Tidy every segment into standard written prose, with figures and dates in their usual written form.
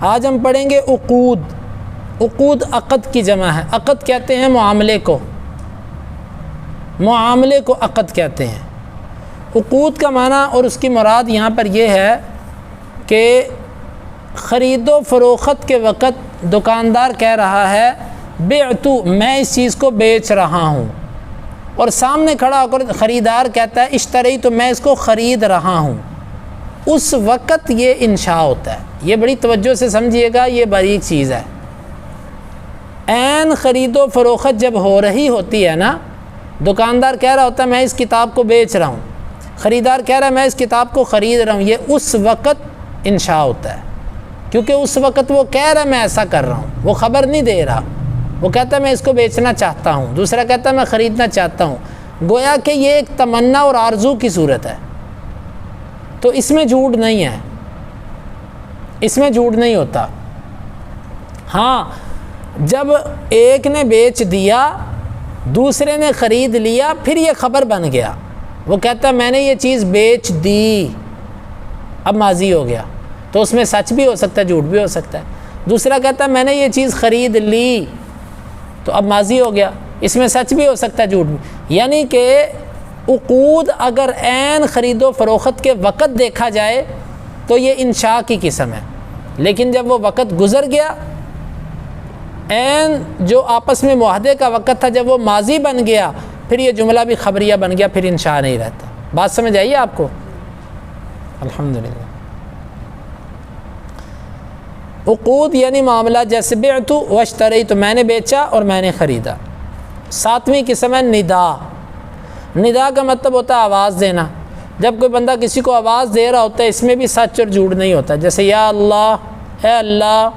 آج ہم پڑھیں گے عقود۔ عقود عقد کی جمع ہے۔ عقد کہتے ہیں معاملے کو، معاملے کو عقد کہتے ہیں۔ عقود کا معنی اور اس کی مراد یہاں پر یہ ہے کہ خرید و فروخت کے وقت دکاندار کہہ رہا ہے بعتو، میں اس چیز کو بیچ رہا ہوں، اور سامنے کھڑا ہو کر خریدار کہتا ہے اشتری، تو میں اس کو خرید رہا ہوں، اس وقت یہ انشاء ہوتا ہے۔ یہ بڑی توجہ سے سمجھیے گا، یہ باریک چیز ہے۔ عین خرید و فروخت جب ہو رہی ہوتی ہے نا، دکاندار کہہ رہا ہوتا ہے میں اس کتاب کو بیچ رہا ہوں، خریدار کہہ رہا ہے میں اس کتاب کو خرید رہا ہوں، یہ اس وقت انشاء ہوتا ہے، کیونکہ اس وقت وہ کہہ رہا ہے میں ایسا کر رہا ہوں، وہ خبر نہیں دے رہا، وہ کہتا ہے میں اس کو بیچنا چاہتا ہوں، دوسرا کہتا ہے میں خریدنا چاہتا ہوں، گویا کہ یہ ایک تمنا اور آرزو کی صورت ہے۔ تو اس میں جھوٹ نہیں ہے، اس میں جھوٹ نہیں ہوتا۔ ہاں جب ایک نے بیچ دیا دوسرے نے خرید لیا، پھر یہ خبر بن گیا، وہ کہتا ہے میں نے یہ چیز بیچ دی، اب ماضی ہو گیا، تو اس میں سچ بھی ہو سکتا ہے جھوٹ بھی ہو سکتا ہے۔ دوسرا کہتا ہے میں نے یہ چیز خرید لی، تو اب ماضی ہو گیا، اس میں سچ بھی ہو سکتا ہے جھوٹ بھی۔ یعنی کہ عقود اگر عین خرید و فروخت کے وقت دیکھا جائے تو یہ انشاء کی قسم ہے، لیکن جب وہ وقت گزر گیا، عین جو آپس میں معاہدے کا وقت تھا جب وہ ماضی بن گیا، پھر یہ جملہ بھی خبریہ بن گیا، پھر انشاء نہیں رہتا۔ بات سمجھ آئیے آپ کو؟ الحمدللہ۔ عقود یعنی معاملہ، جیسے بعت واشتری، تو میں نے بیچا اور میں نے خریدا۔ ساتویں قسم ہے ندا۔ ندا کا مطلب ہوتا ہے آواز دینا۔ جب کوئی بندہ کسی کو آواز دے رہا ہوتا ہے، اس میں بھی سچ اور جھوٹ نہیں ہوتا، جیسے یا اللہ، اے اللہ،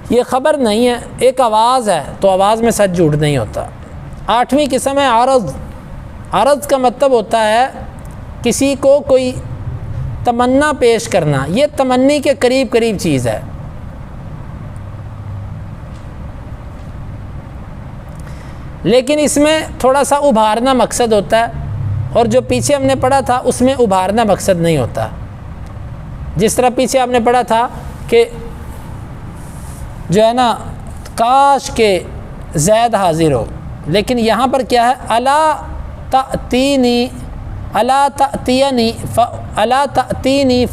یہ خبر نہیں ہے، ایک آواز ہے، تو آواز میں سچ جھوٹ نہیں ہوتا۔ آٹھویں قسم ہے عرض۔ عرض کا مطلب ہوتا ہے کسی کو کوئی تمنا پیش کرنا، یہ تمنی کے قریب قریب چیز ہے۔ لیکن اس میں تھوڑا سا ابھارنا مقصد ہوتا ہے، اور جو پیچھے ہم نے پڑھا تھا اس میں ابھارنا مقصد نہیں ہوتا۔ جس طرح پیچھے ہم نے پڑھا تھا کہ جو ہے نا کاش کہ زید حاضر ہو، لیکن یہاں پر کیا ہے الا تأتینی الا تأتینی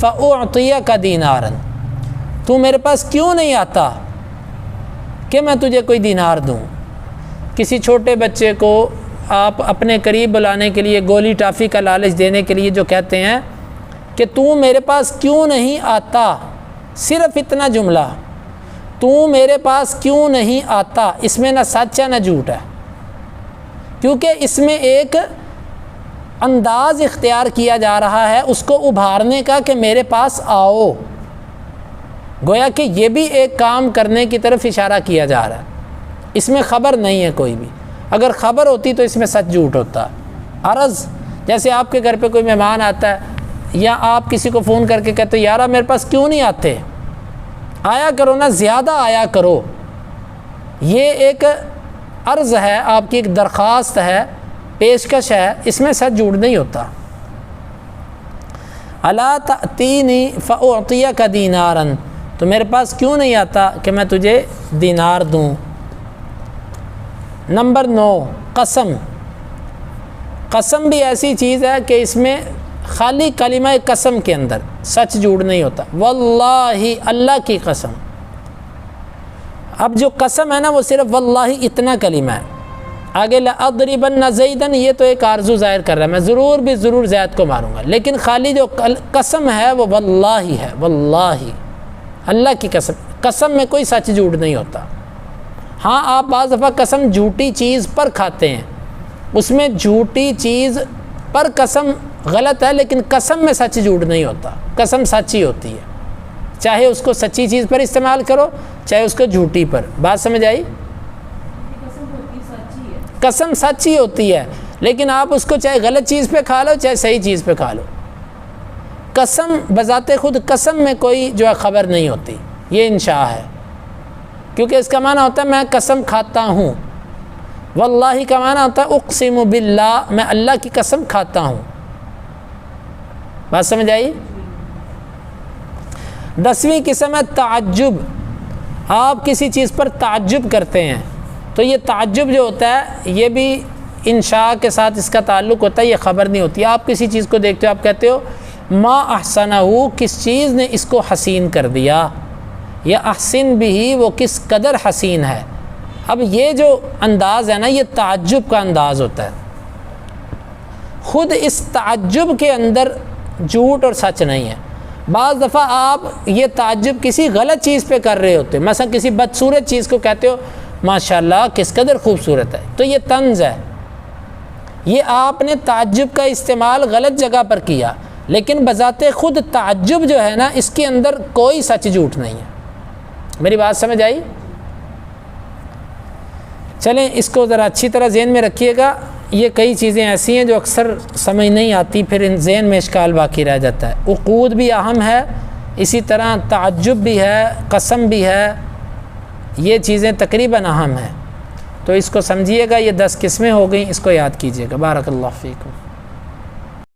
فأعطیک دینارا، تو میرے پاس کیوں نہیں آتا کہ میں تجھے کوئی دینار دوں۔ کسی چھوٹے بچے کو آپ اپنے قریب بلانے کے لیے گولی ٹافی کا لالچ دینے کے لیے جو کہتے ہیں کہ تو میرے پاس کیوں نہیں آتا، صرف اتنا جملہ، تو میرے پاس کیوں نہیں آتا، اس میں نہ سچ ہے نہ جھوٹ ہے، کیونکہ اس میں ایک انداز اختیار کیا جا رہا ہے اس کو ابھارنے کا کہ میرے پاس آؤ، گویا کہ یہ بھی ایک کام کرنے کی طرف اشارہ کیا جا رہا ہے۔ اس میں خبر نہیں ہے کوئی بھی، اگر خبر ہوتی تو اس میں سچ جھوٹ ہوتا۔ عرض، جیسے آپ کے گھر پہ کوئی مہمان آتا ہے، یا آپ کسی کو فون کر کے کہتے ہو یارا میرے پاس کیوں نہیں آتے، آیا کرو نا، زیادہ آیا کرو، یہ ایک عرض ہے، آپ کی ایک درخواست ہے، پیشکش ہے، اس میں سچ جھوٹ نہیں ہوتا۔ الا تأتینی فأعطیک دینارا، تو میرے پاس کیوں نہیں آتا کہ میں تجھے دینار دوں۔ نمبر 9 قسم۔ قسم بھی ایسی چیز ہے کہ اس میں خالی کلمہ قسم کے اندر سچ جھوٹ نہیں ہوتا۔ واللہ، اللہ کی قسم۔ اب جو قسم ہے نا وہ صرف واللہ اتنا کلمہ ہے، آگے لأضربن زیدا، یہ تو ایک آرزو ظاہر کر رہا ہے میں ضرور بھی ضرور زید کو ماروں گا، لیکن خالی جو قسم ہے وہ واللہ ہے، واللہ، اللہ کی قسم۔ قسم میں کوئی سچ جھوٹ نہیں ہوتا۔ ہاں آپ بعض دفعہ قسم جھوٹی چیز پر کھاتے ہیں، اس میں جھوٹی چیز پر قسم غلط ہے، لیکن قسم میں سچ جھوٹ نہیں ہوتا، قسم سچی ہوتی ہے، چاہے اس کو سچی چیز پر استعمال کرو چاہے اس کو جھوٹی پر۔ بات سمجھ آئی؟ قسم سچی ہوتی ہے، لیکن آپ اس کو چاہے غلط چیز پہ کھا لو چاہے صحیح چیز پہ کھا لو۔ قسم بذات خود قسم میں کوئی جو ہے خبر نہیں ہوتی، یہ انشاء ہے، کیونکہ اس کا معنی ہوتا ہے میں قسم کھاتا ہوں۔ واللہ کا معنی ہوتا ہے اقسم باللہ، میں اللہ کی قسم کھاتا ہوں۔ بات سمجھ آئی؟ 10ویں قسم ہے تعجب، آپ کسی چیز پر تعجب کرتے ہیں، تو یہ تعجب جو ہوتا ہے یہ بھی انشاء کے ساتھ اس کا تعلق ہوتا ہے، یہ خبر نہیں ہوتی۔ آپ کسی چیز کو دیکھتے ہو، آپ کہتے ہو ما احسنہ، کس چیز نے اس کو حسین کر دیا، یا احسن بھی، وہ کس قدر حسین ہے۔ اب یہ جو انداز ہے نا، یہ تعجب کا انداز ہوتا ہے۔ خود اس تعجب کے اندر جھوٹ اور سچ نہیں ہے۔ بعض دفعہ آپ یہ تعجب کسی غلط چیز پہ کر رہے ہوتے ہیں، مثلا کسی بدصورت چیز کو کہتے ہو ماشاءاللہ کس قدر خوبصورت ہے، تو یہ طنز ہے، یہ آپ نے تعجب کا استعمال غلط جگہ پر کیا، لیکن بذات خود تعجب جو ہے نا، اس کے اندر کوئی سچ جھوٹ نہیں ہے۔ میری بات سمجھ آئی؟ چلیں اس کو ذرا اچھی طرح ذہن میں رکھیے گا، یہ کئی چیزیں ایسی ہیں جو اکثر سمجھ نہیں آتی، پھر ان ذہن میں اشکال باقی رہ جاتا ہے۔ عقود بھی اہم ہے، اسی طرح تعجب بھی ہے، قسم بھی ہے، یہ چیزیں تقریباً اہم ہیں، تو اس کو سمجھیے گا۔ یہ 10 قسمیں ہو گئیں، اس کو یاد کیجیے گا۔ بارک اللہ فیکم۔